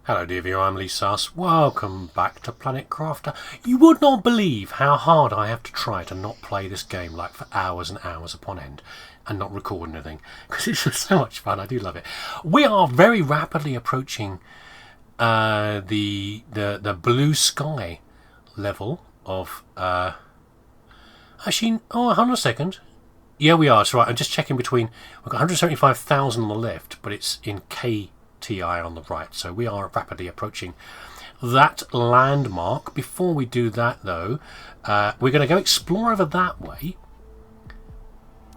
Hello dear viewer, I'm leesusss. Welcome back to Planet Crafter. You would not believe how hard I have to try to not play this game like for hours and hours upon end and not record anything, because it's just so much fun. I do love it. We are very rapidly approaching the blue sky level of actually, hold on a second. Yeah, we are. It's right. I'm just checking between. We've got 175,000 on the left, but it's in KTI on the right. So we are rapidly approaching that landmark. Before we do that, though, we're going to go explore over that way.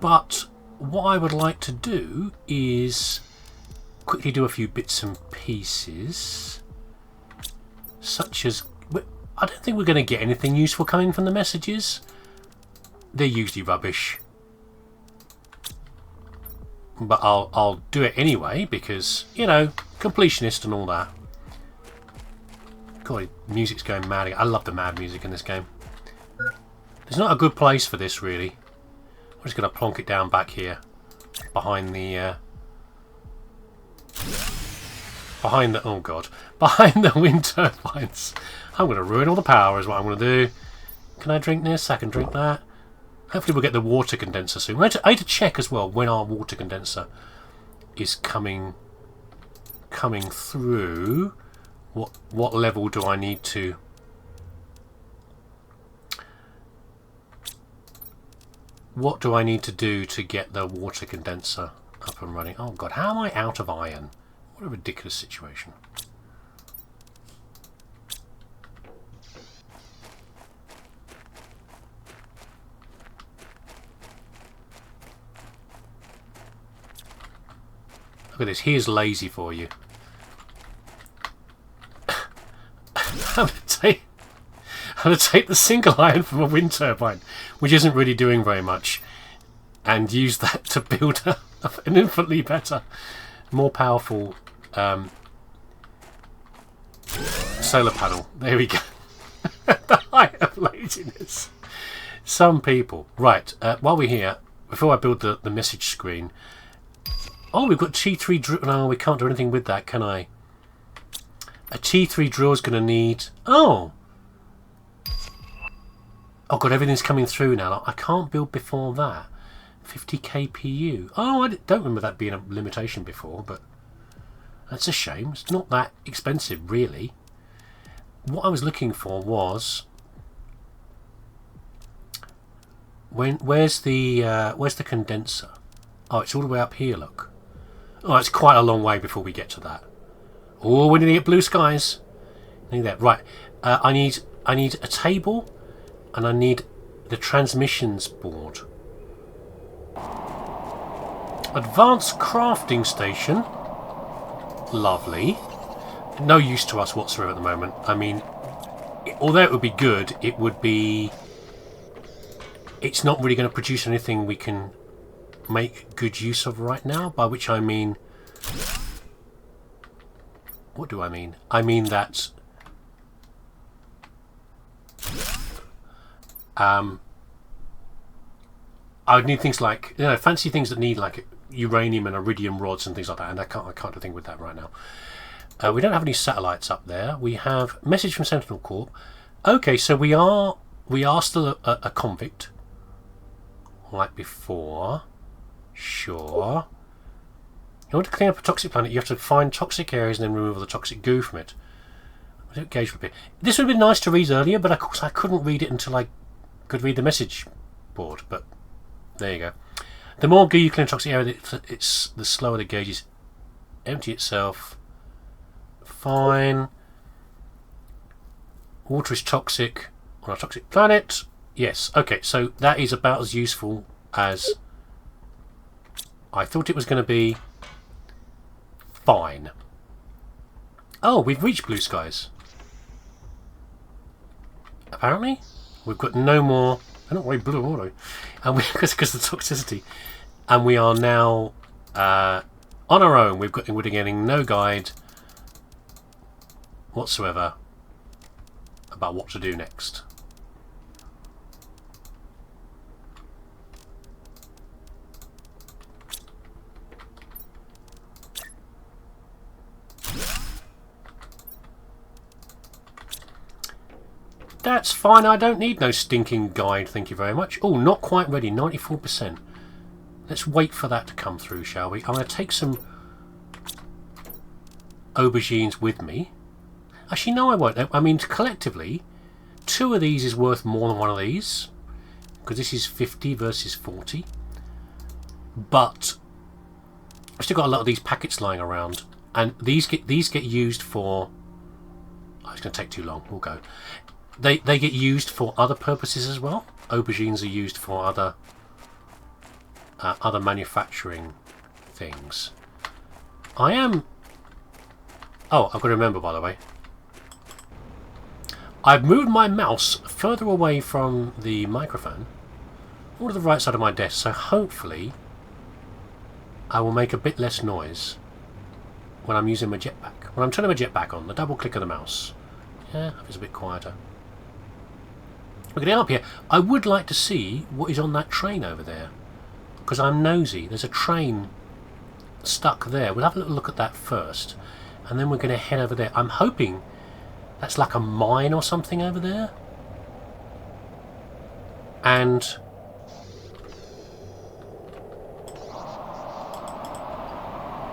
But what I would like to do is quickly do a few bits and pieces, such as I don't think we're going to get anything useful coming from the messages. They're usually rubbish. But I'll do it anyway because, you know, completionist and all that. God, music's going mad again. I love the mad music in this game. There's not a good place for this, really. I'm just going to plonk it down back here. Behind the oh god. Behind the wind turbines. I'm going to ruin all the power is what I'm going to do. Can I drink this? I can drink that. Hopefully we'll get the water condenser soon. I need to check as well when our water condenser is coming through. What level do I need to... What do I need to do to get the water condenser up and running? Oh god, how am I out of iron? What a ridiculous situation. Look at this, here's lazy for you. I'm going to take the single iron from a wind turbine, which isn't really doing very much, and use that to build an infinitely better, more powerful solar panel. There we go. The height of laziness. Some people. Right, while we're here, before I build the message screen... Oh, we've got T3 drill. No, we can't do anything with that, can I? A T3 drill is going to need... Oh! Oh god, everything's coming through now. I can't build before that. 50 kpu. Oh, I don't remember that being a limitation before, but that's a shame. It's not that expensive, really. What I was looking for was... Where's the condenser? Oh, it's all the way up here, look. Oh, it's quite a long way before we get to that. Oh, we need to get blue skies. I need that. Right. I need a table, and I need the transmissions board. Advanced crafting station. Lovely. No use to us whatsoever at the moment. I mean, although it would be good, it would be... It's not really going to produce anything we can make good use of right now, by which I mean... What do I mean? I mean that... I would need things like, you know, fancy things that need like uranium and iridium rods and things like that, and I can't do anything with that right now. We don't have any satellites up there. We have message from Sentinel Corp. Okay, so we are still a convict, like before. Sure. In order to clean up a toxic planet, you have to find toxic areas and then remove all the toxic goo from it. I don't gauge with it. This would have been nice to read earlier, but of course I couldn't read it until I could read the message board. But there you go. The more goo you clean a toxic area, it's the slower the gauges empty itself. Fine. Water is toxic on a toxic planet. Yes. Okay. So that is about as useful as I thought it was going to be. Fine. Oh, we've reached blue skies. Apparently, we've got no more. They're not very blue, are they? And because of the toxicity, and we are now on our own. We're getting no guide whatsoever about what to do next. That's fine, I don't need no stinking guide, thank you very much. Oh, not quite ready, 94%. Let's wait for that to come through, shall we? I'm going to take some aubergines with me. Actually, no, I won't. I mean, collectively, 2 of these is worth more than 1 of these. Because this is 50 versus 40. But I've still got a lot of these packets lying around. And these get used for... Oh, it's going to take too long. We'll go. They get used for other purposes as well. Aubergines are used for other manufacturing things. I am... Oh, I've got to remember, by the way. I've moved my mouse further away from the microphone, or to the right side of my desk, so hopefully I will make a bit less noise when I'm using my jetpack. When I'm turning my jetpack on, the double click of the mouse. Yeah, it's a bit quieter. We're getting up here. I would like to see what is on that train over there, because I'm nosy. There's a train stuck there. We'll have a little look at that first, and then we're going to head over there. I'm hoping that's like a mine or something over there, and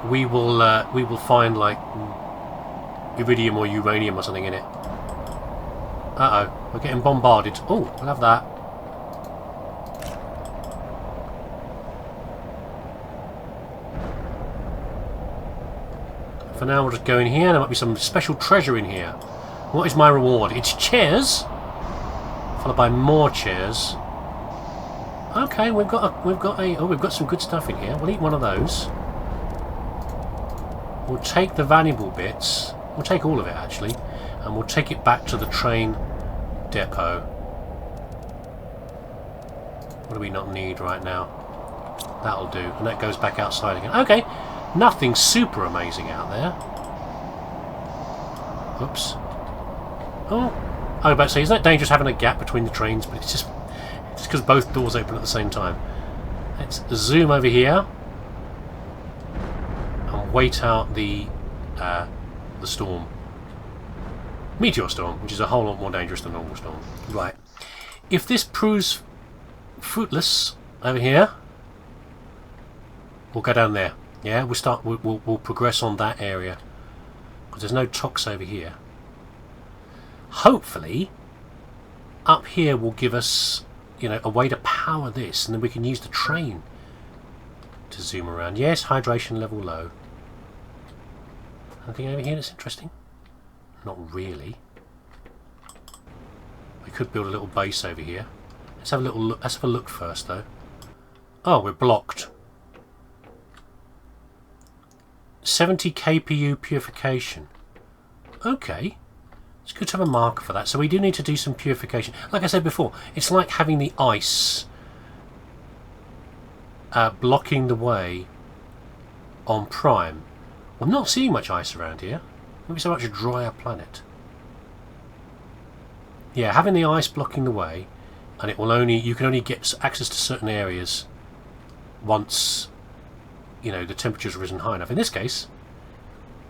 we will find like iridium or uranium or something in it. Uh-oh, we're getting bombarded. Oh, we'll have that. For now, we'll just go in here. There might be some special treasure in here. What is my reward? It's chairs, followed by more chairs. Okay, we've got some good stuff in here. We'll eat one of those. We'll take the valuable bits. We'll take all of it actually, and we'll take it back to the train depot. What do we not need right now? That'll do, and that goes back outside again. Okay, nothing super amazing out there. Oops. Oh, I was about to say, isn't that dangerous having a gap between the trains? But it's because both doors open at the same time. Let's zoom over here and wait out the storm. Meteor storm, which is a whole lot more dangerous than normal storm. Right. If this proves fruitless over here, we'll go down there. Yeah, we'll progress on that area because there's no tox over here. Hopefully, up here will give us, a way to power this, and then we can use the train to zoom around. Yes, hydration level low. Anything over here that's interesting? Not really. We could build a little base over here. Let's have a little look. Let's have a look first, though. Oh, we're blocked. 70 kPu purification. Okay. It's good to have a marker for that. So we do need to do some purification. Like I said before, it's like having the ice blocking the way on Prime. I'm not seeing much ice around here. Maybe so much a drier planet. Yeah, having the ice blocking the way, and you can only get access to certain areas once the temperature's risen high enough. In this case,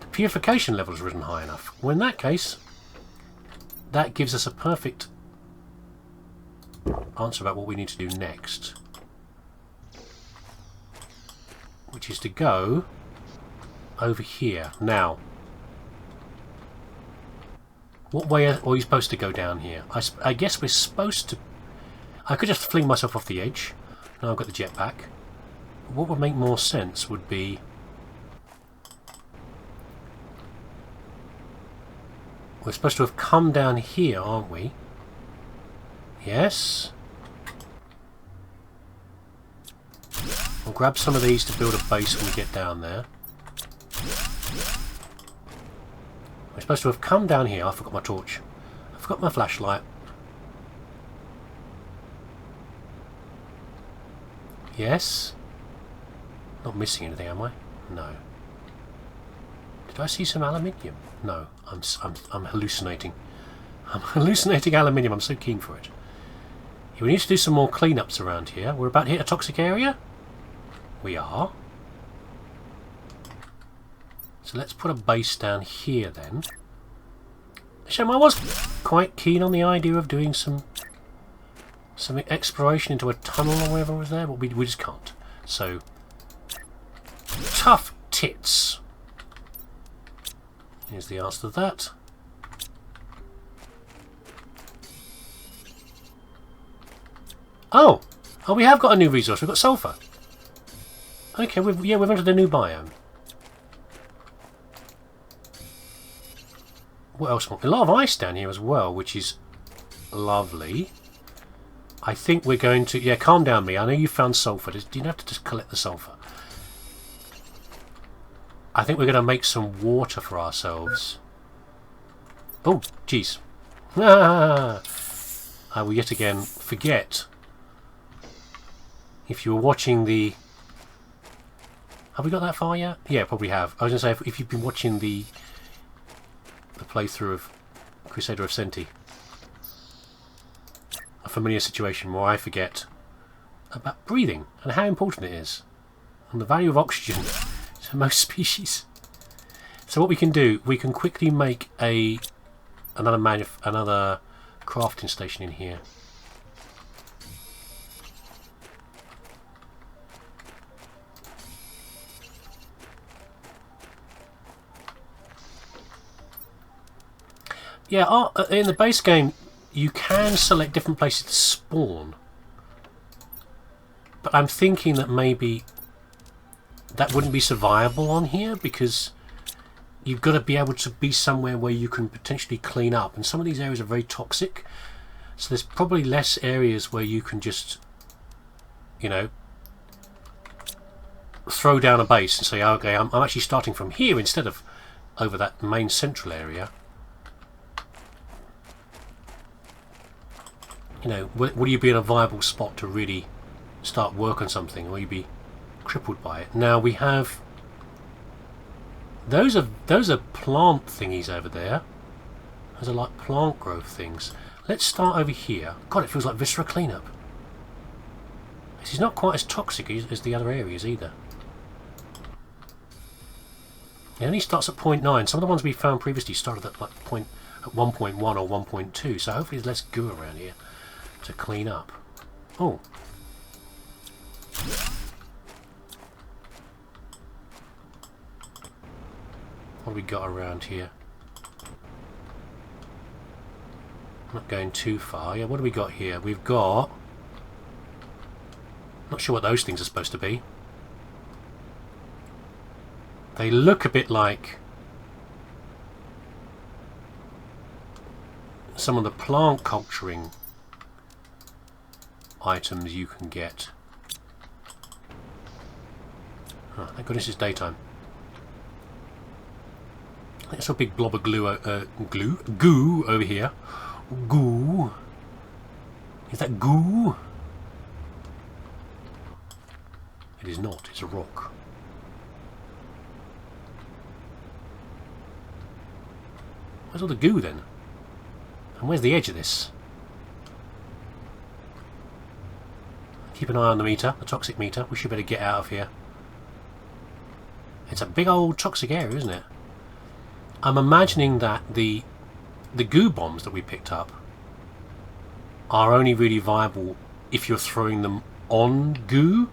the purification level's risen high enough. Well, in that case, that gives us a perfect answer about what we need to do next, which is to go over here. Now, what way are we supposed to go down here? I guess we're supposed to... I could just fling myself off the edge. Now I've got the jetpack. What would make more sense would be... We're supposed to have come down here, aren't we? Yes. We'll grab some of these to build a base when we get down there. We're supposed to have come down here. I forgot my torch. I forgot my flashlight. Yes. Not missing anything, am I? No. Did I see some aluminium? No. I'm hallucinating. I'm hallucinating aluminium. I'm so keen for it. We need to do some more cleanups around here. We're about to hit a toxic area. We are. So let's put a base down here then. I was quite keen on the idea of doing some exploration into a tunnel or whatever was there, but we just can't. So, tough tits. Here's the answer to that. Oh, we have got a new resource. We've got sulfur. Okay, we've entered a new biome. What else? A lot of ice down here as well, which is lovely. I think we're going to... Yeah, calm down, me. I know you found sulfur. Do you have to just collect the sulfur? I think we're going to make some water for ourselves. Oh, jeez. I will yet again forget. If you were watching the... Have we got that far yet? Yeah, probably have. I was going to say, if you've been watching the playthrough of Crusader of Senti, a familiar situation where I forget about breathing and how important it is, and the value of oxygen to most species. So what we can do, we can quickly make another crafting station in here. Yeah, in the base game, you can select different places to spawn. But I'm thinking that maybe that wouldn't be survivable on here, because you've got to be able to be somewhere where you can potentially clean up. And some of these areas are very toxic. So there's probably less areas where you can just, you know, throw down a base and say, okay, I'm actually starting from here instead of over that main central area. You know, will you be in a viable spot to really start work on something, or will you be crippled by it? Now we have those are plant thingies over there. Those are like plant growth things. Let's start over here. God, it feels like viscera cleanup. This is not quite as toxic as the other areas either. It only starts at 0.9. Some of the ones we found previously started at like 1.1 or 1.2. So hopefully there's less goo around here to clean up. Oh. What have we got around here? Not going too far. Yeah, what do we got here? We've got... Not sure what those things are supposed to be. They look a bit like some of the plant culturing items you can get. Oh, thank goodness it's daytime. There's a big blob of goo over here. Goo. Is that goo? It is not. It's a rock. Where's all the goo then? And where's the edge of this? Keep an eye on the meter, the toxic meter. We should better get out of here. It's a big old toxic area, isn't it? I'm imagining that the goo bombs that we picked up are only really viable if you're throwing them on goo.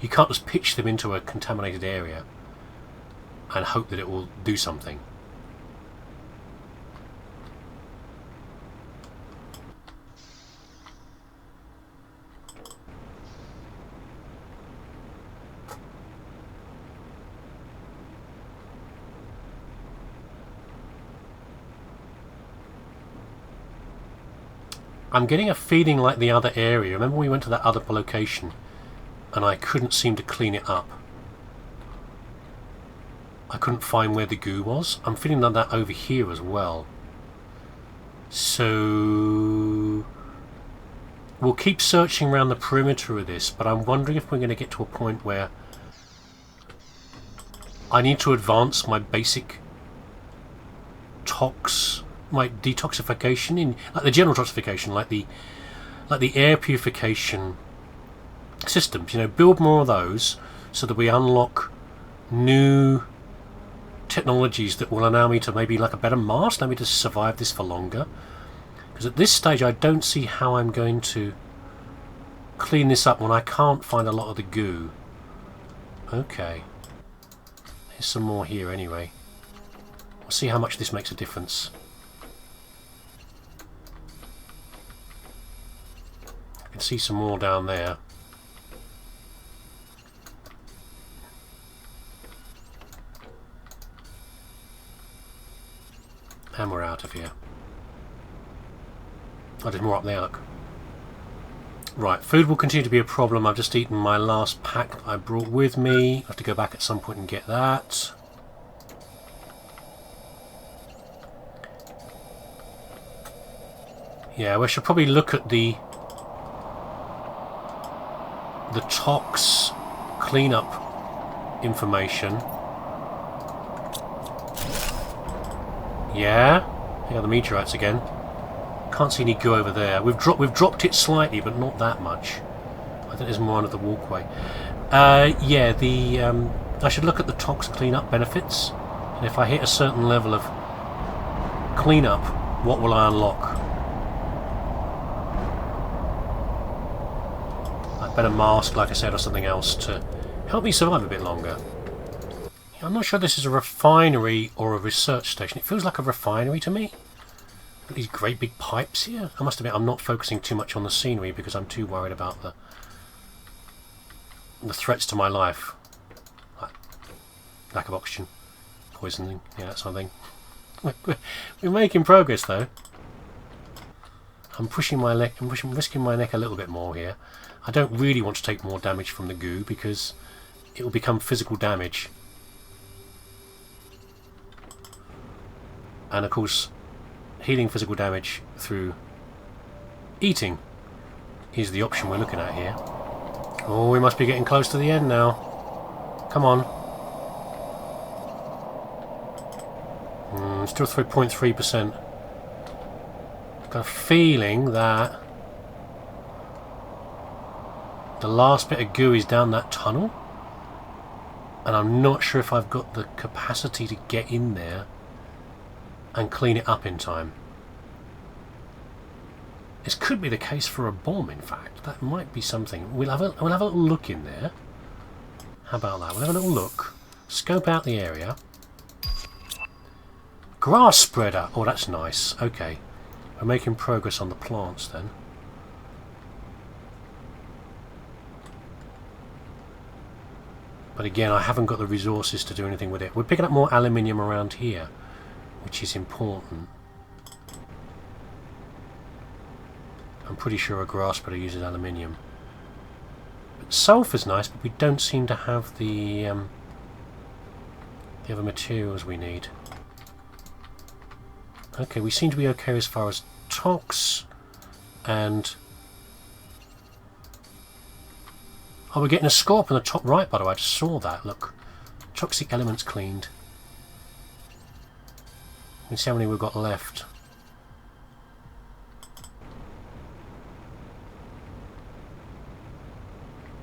You can't just pitch them into a contaminated area and hope that it will do something. I'm getting a feeling like the other area. Remember we went to that other location and I couldn't seem to clean it up. I couldn't find where the goo was. I'm feeling like that over here as well. So we'll keep searching around the perimeter of this, but I'm wondering if we're going to get to a point where I need to advance my basic my detoxification, in like the general toxification, like the air purification systems. You know, build more of those so that we unlock new technologies that will allow me to maybe like a better mast, allow me to survive this for longer. Because at this stage I don't see how I'm going to clean this up when I can't find a lot of the goo. Okay. There's some more here anyway. We'll see how much this makes a difference. I can see some more down there. And we're out of here. Oh, there's more up there, look. Right, food will continue to be a problem. I've just eaten my last pack that I brought with me. I have to go back at some point and get that. Yeah, we should probably look at the tox cleanup information. Yeah, here are the meteorites again. Can't see any goo over there. We've dropped it slightly, but not that much. I think there's more under the walkway. Yeah, I should look at the tox cleanup benefits, and if I hit a certain level of cleanup, what will I unlock? A better mask, like I said, or something else to help me survive a bit longer. I'm not sure this is a refinery or a research station. It feels like a refinery to me. These great big pipes here. I must admit I'm not focusing too much on the scenery because I'm too worried about the threats to my life. Like lack of oxygen, poisoning, yeah, that sort of thing. We're making progress though. I'm pushing my neck, I'm risking my neck a little bit more here. I don't really want to take more damage from the goo because it will become physical damage. And of course, healing physical damage through eating is the option we're looking at here. Oh, we must be getting close to the end now. Come on. Still 3.3%. Got a feeling that the last bit of goo is down that tunnel. And I'm not sure if I've got the capacity to get in there and clean it up in time. This could be the case for a bomb, in fact. That might be something. We'll have a little look in there. How about that? We'll have a little look. Scope out the area. Grass spreader. Oh, that's nice. Okay. We're making progress on the plants then. But again, I haven't got the resources to do anything with it. We're picking up more aluminium around here, which is important. I'm pretty sure a grass spreader uses aluminium. Sulphur's nice, but we don't seem to have the other materials we need. Okay, we seem to be okay as far as tox and... Oh, we're getting a score up on the top right, by the way. I just saw that. Look. Toxic elements cleaned. Let's see how many we've got left.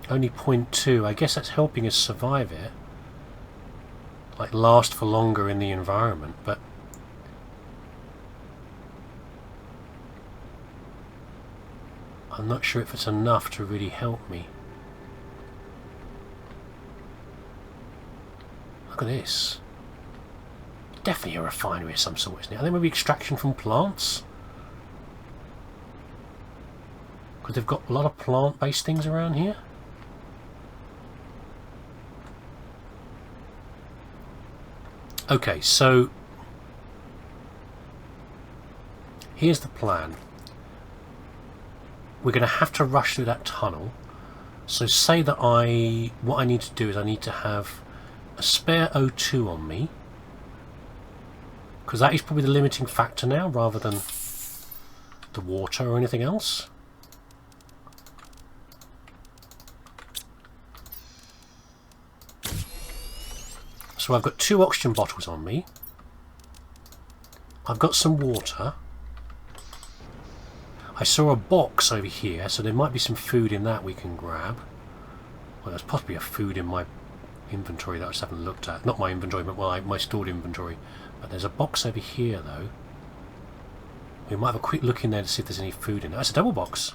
Only 0.2. I guess that's helping us survive it. Like, last for longer in the environment, but... I'm not sure if it's enough to really help me. Look at this. Definitely a refinery of some sort, isn't it? Are there maybe extraction from plants? Because they've got a lot of plant-based things around here. Okay, so here's the plan. We're going to have to rush through that tunnel. So say that what I need to do is I need to have a spare O2 on me. Because that is probably the limiting factor now, rather than the water or anything else. So I've got 2 oxygen bottles on me. I've got some water. I saw a box over here, so there might be some food in that we can grab. Well, there's possibly a food in my inventory that I just haven't looked at. Not my inventory, but my stored inventory. But there's a box over here, though. We might have a quick look in there to see if there's any food in it. That's a double box.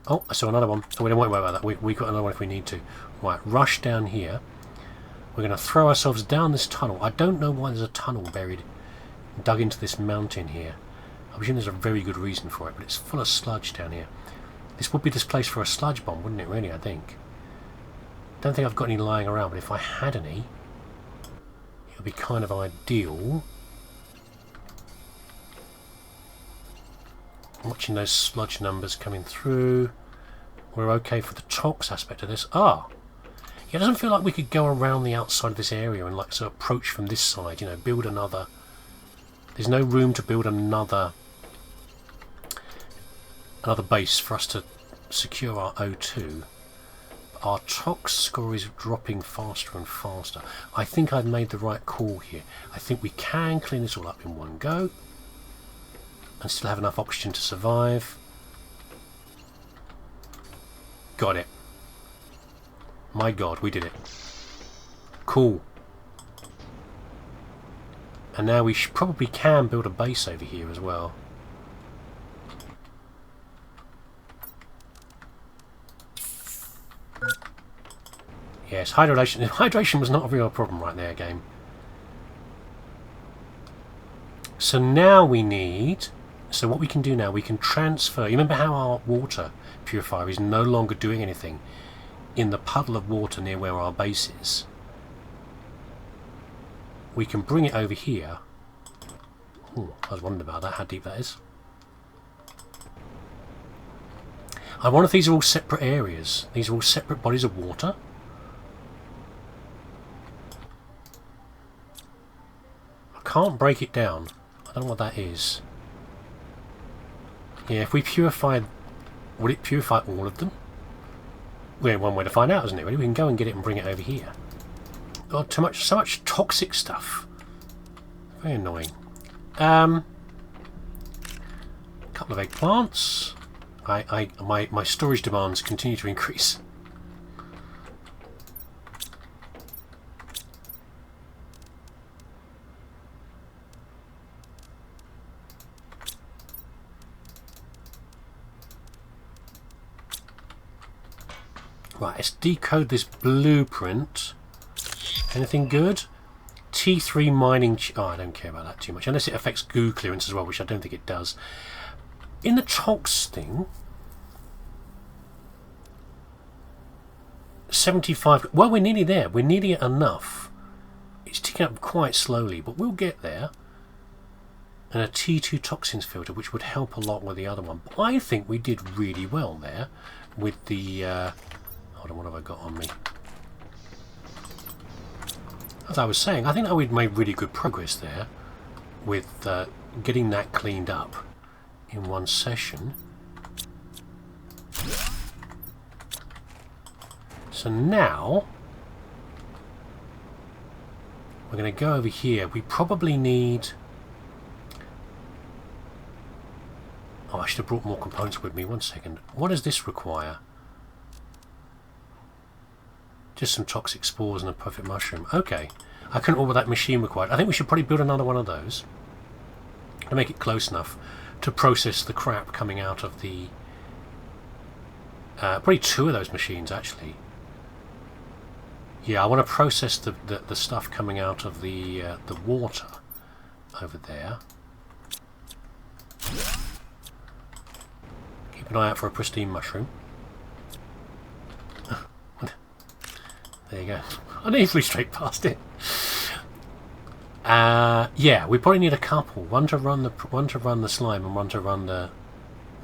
Oh, I saw another one. Oh, we don't worry about that. We've got another one if we need to. Right, rush down here. We're going to throw ourselves down this tunnel. I don't know why there's a tunnel buried, dug into this mountain here. I presume there's a very good reason for it, but it's full of sludge down here. This would be this place for a sludge bomb, wouldn't it, really, I think? Don't think I've got any lying around, but if I had any, it would be kind of ideal. Watching those sludge numbers coming through. We're okay for the tox aspect of this. Ah! Yeah, it doesn't feel like we could go around the outside of this area and like sort of approach from this side, you know, build another... There's no room to build another base for us to secure our O2. Our tox score is dropping faster and faster. I think I've made the right call here. I think we can clean this all up in one go and still have enough oxygen to survive. Got it. My god, we did it. Cool. And now we probably can build a base over here as well. Yes, hydration. Hydration was not a real problem right there, game. So now we need... So what we can do now, we can transfer... You remember how our water purifier is no longer doing anything in the puddle of water near where our base is? We can bring it over here. Ooh, I was wondering about that, how deep that is. I wonder if these are all separate areas. These are all separate bodies of water. I can't break it down. I don't know what that is. Yeah, if we purified... Would it purify all of them? We have one way to find out, isn't it? Really? We can go and get it and bring it over here. God, so much toxic stuff. Very annoying. Couple of eggplants. My storage demands continue to increase. Right, let's decode this blueprint. Anything good? T3 mining... Oh, I don't care about that too much. Unless it affects goo clearance as well, which I don't think it does. In the tox thing... 75... Well, we're nearly there. We're nearly at enough. It's ticking up quite slowly, but we'll get there. And a T2 toxins filter, which would help a lot with the other one. But I think we did really well there with the... Hold on, what have I got on me? As I was saying, I think that we'd made really good progress there with getting that cleaned up in one session. So now we're going to go over here. We probably need... Oh, I should have brought more components with me. One second. What does this require? Just some toxic spores and a perfect mushroom. Okay. I couldn't order that machine required. I think we should probably build another one of those to make it close enough to process the crap coming out of the... probably two of those machines, actually. Yeah, I want to process the stuff coming out of the water over there. Keep an eye out for a pristine mushroom. There you go. I nearly flew straight past it. Yeah, we probably need a couple. One to run the slime, and one to run the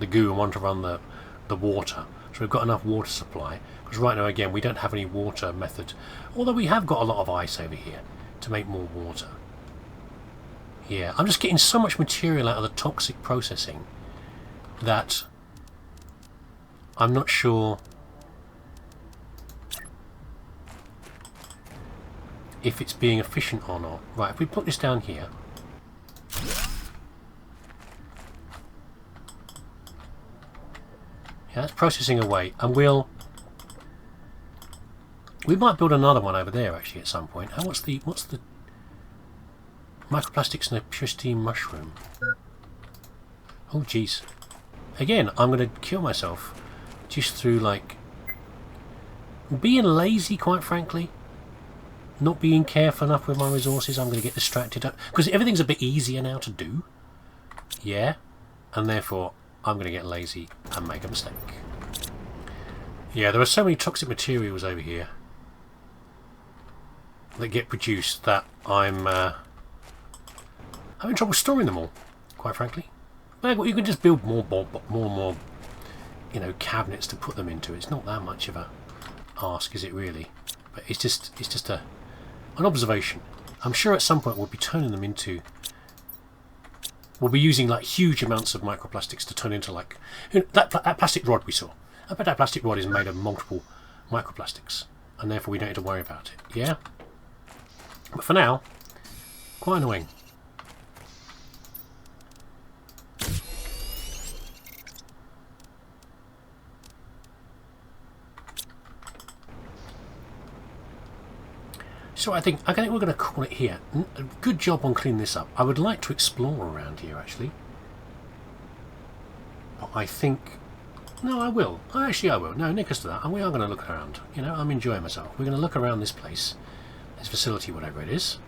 goo, and one to run the water. So we've got enough water supply. Because right now, again, we don't have any water method. Although we have got a lot of ice over here to make more water. Yeah, I'm just getting so much material out of the toxic processing that I'm not sure if it's being efficient or not. Right, if we put this down here, Yeah, that's processing away, and we might build another one over there actually at some point. And what's the microplastics and a purity mushroom? Oh jeez. Again, I'm going to kill myself just through like being lazy, quite frankly. Not being careful enough with my resources. I'm going to get distracted because everything's a bit easier now to do. Yeah, and therefore I'm going to get lazy and make a mistake. Yeah, there are so many toxic materials over here that get produced that I'm having trouble storing them all, quite frankly. But you can just build more, you know, cabinets to put them into. It's not that much of a ask, is it really? But it's just an observation. I'm sure at some point we'll be turning them into. We'll be using like huge amounts of microplastics to turn into like that plastic rod we saw. I bet that plastic rod is made of multiple microplastics, and therefore we don't need to worry about it. Yeah. But for now, quite annoying. So I think we're going to call it here. Good job on cleaning this up. I would like to explore around here actually. But I think no, I will. Actually, I will. No, nick us to that, and we are going to look around. You know, I'm enjoying myself. We're going to look around this place, this facility, whatever it is.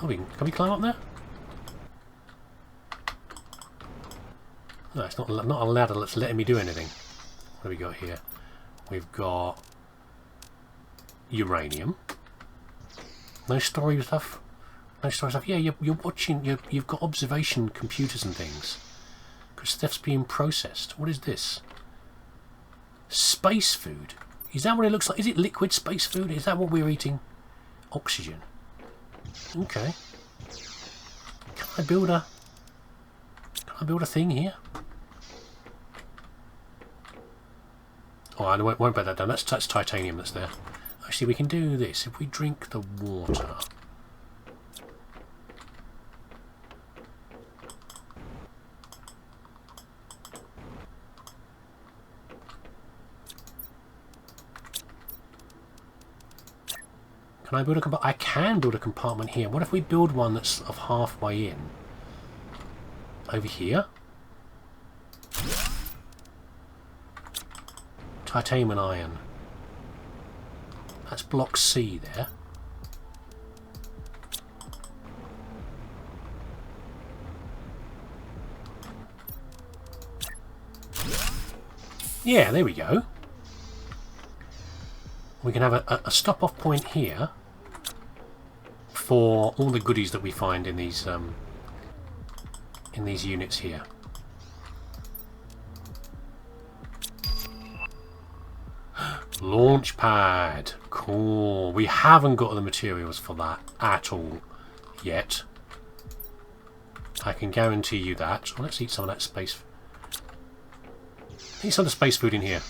Oh, can we climb up there? No, it's not a ladder that's letting me do anything. What have we got here? We've got uranium. No story stuff. No story stuff. Yeah, you're watching. You've got observation computers and things. Because stuff's being processed. What is this? Space food. Is that what it looks like? Is it liquid space food? Is that what we're eating? Oxygen. Okay. Can I build a thing here? Oh, I won't bet that down. That's titanium that's there. Actually, we can do this. If we drink the water. Can I build a compartment? I can build a compartment here. What if we build one that's of halfway in? Over here? Titanium and iron. That's block C there. Yeah, there we go. We can have a stop-off point here for all the goodies that we find in these units here. Launch pad. Cool. We haven't got the materials for that at all yet. I can guarantee you that. Well, let's eat some of that space. Eat some of the space food in here.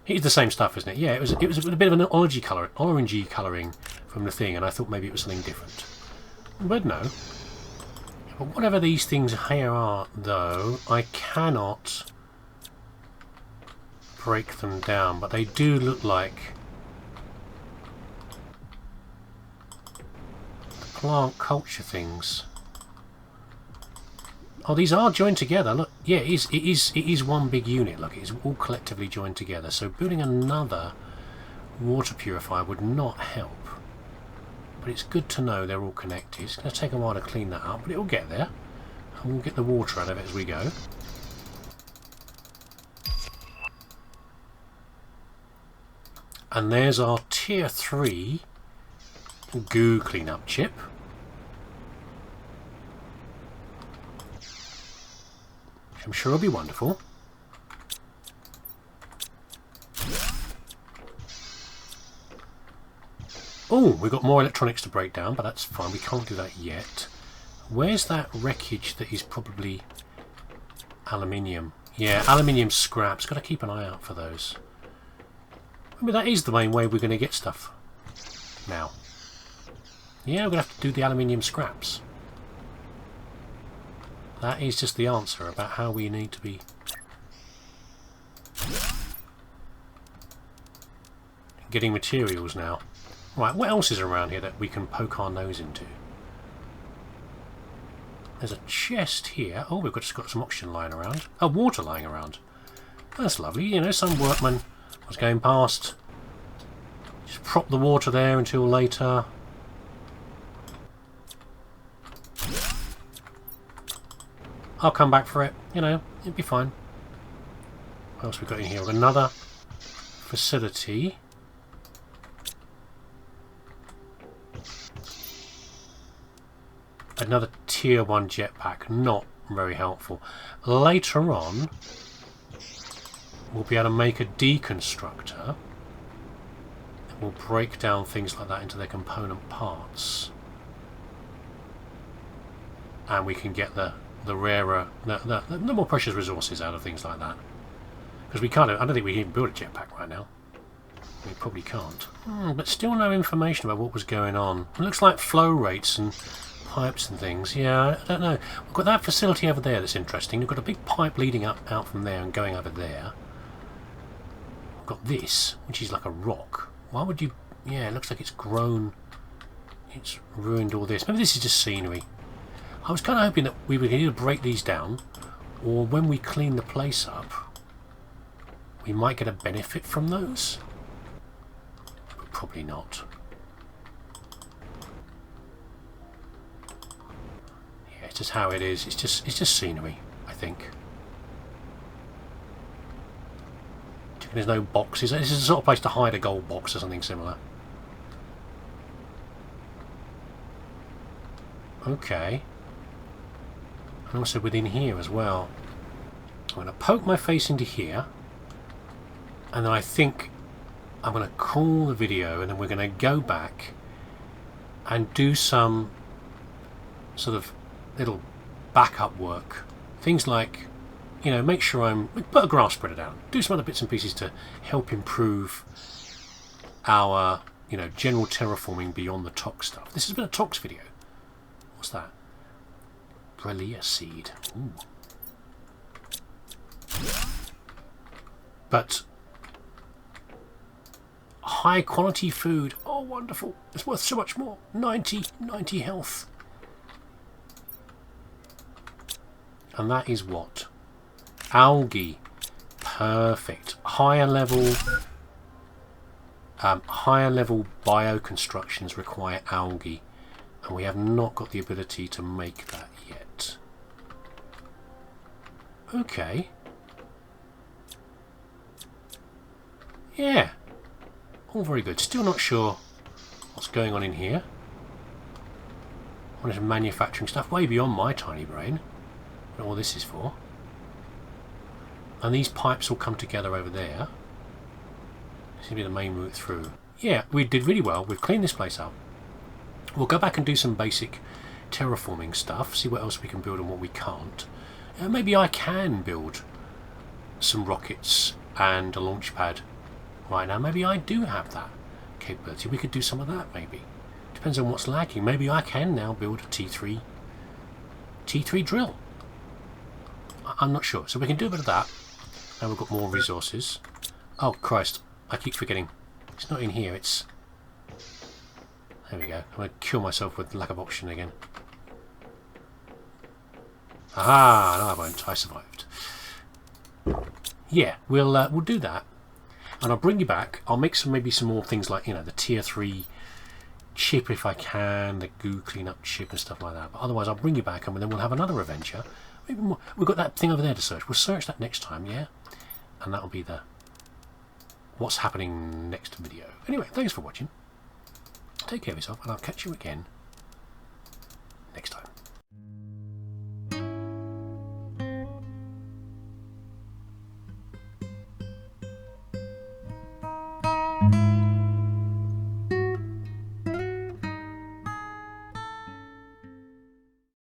It's the same stuff, isn't it? Yeah, it was a bit of an orangey colouring from the thing, and I thought maybe it was something different. But no. But whatever these things here are, though, I cannot break them down, but they do look like the plant culture things. Oh, these are joined together. Look, yeah, it is one big unit. Look, it's all collectively joined together. So building another water purifier would not help. But it's good to know they're all connected. It's going to take a while to clean that up, but it will get there. And we'll get the water out of it as we go. And there's our tier 3 goo cleanup chip. Which I'm sure will be wonderful. Oh, we've got more electronics to break down, but that's fine. We can't do that yet. Where's that wreckage that is probably aluminium? Yeah, aluminium scraps. Got to keep an eye out for those. I mean, that is the main way we're going to get stuff now. Yeah, we're going to have to do the aluminium scraps. That is just the answer about how we need to be getting materials now. Right, what else is around here that we can poke our nose into? There's a chest here. Oh, we've just got some oxygen lying around. Oh, water lying around. That's lovely. You know, some workman was going past. Just prop the water there until later. I'll come back for it. You know, it'd be fine. What else we got in here? We've got another facility. Another tier 1 jetpack. Not very helpful. Later on, we'll be able to make a deconstructor. And we'll break down things like that into their component parts. And we can get the rarer, the more precious resources out of things like that. Because we can't, I don't think we can even build a jetpack right now. We probably can't. But still no information about what was going on. It looks like flow rates and pipes and things. Yeah, I don't know. We've got that facility over there that's interesting. We've got a big pipe leading up out from there and going over there. We've got this, which is like a rock. Why would you... Yeah, it looks like it's grown. It's ruined all this. Maybe this is just scenery. I was kind of hoping that we would either break these down, or when we clean the place up, we might get a benefit from those. But probably not. Yeah, it's just how it is. It's just scenery, I think. There's no boxes. This is the sort of place to hide a gold box or something similar. Okay. And also within here as well. I'm going to poke my face into here, and then I think I'm going to call the video, and then we're going to go back and do some sort of little backup work. Things like, you know, make sure put a grass spreader down, do some other bits and pieces to help improve our, you know, general terraforming beyond the tox stuff. This has been a tox video. What's that? Brellia seed. Ooh. But high quality food. Oh, wonderful. It's worth so much more. 90 health. And that is what? Algae. Perfect. Higher level bioconstructions require algae. And we have not got the ability to make that yet. Okay. Yeah. All very good. Still not sure what's going on in here. What is manufacturing stuff way beyond my tiny brain. I don't know what this is for. And these pipes will come together over there. This will be the main route through. Yeah, we did really well. We've cleaned this place up. We'll go back and do some basic terraforming stuff, see what else we can build and what we can't. Maybe I can build some rockets and a launch pad right now. Maybe I do have that capability. We could do some of that maybe. Depends on what's lacking. Maybe I can now build a T3 drill. I'm not sure. So we can do a bit of that. Now we've got more resources. Oh Christ, I keep forgetting. It's not in here, it's... There we go. I'm going to kill myself with lack of oxygen again. Aha! No, I won't. I survived. Yeah, we'll do that, and I'll bring you back. I'll make maybe some more things like, you know, the tier 3 chip if I can, the goo cleanup chip and stuff like that. But otherwise, I'll bring you back, and then we'll have another adventure. Maybe more. We've got that thing over there to search. We'll search that next time, yeah, and that'll be the what's happening next video. Anyway, thanks for watching. Take care of yourself, and I'll catch you again next time.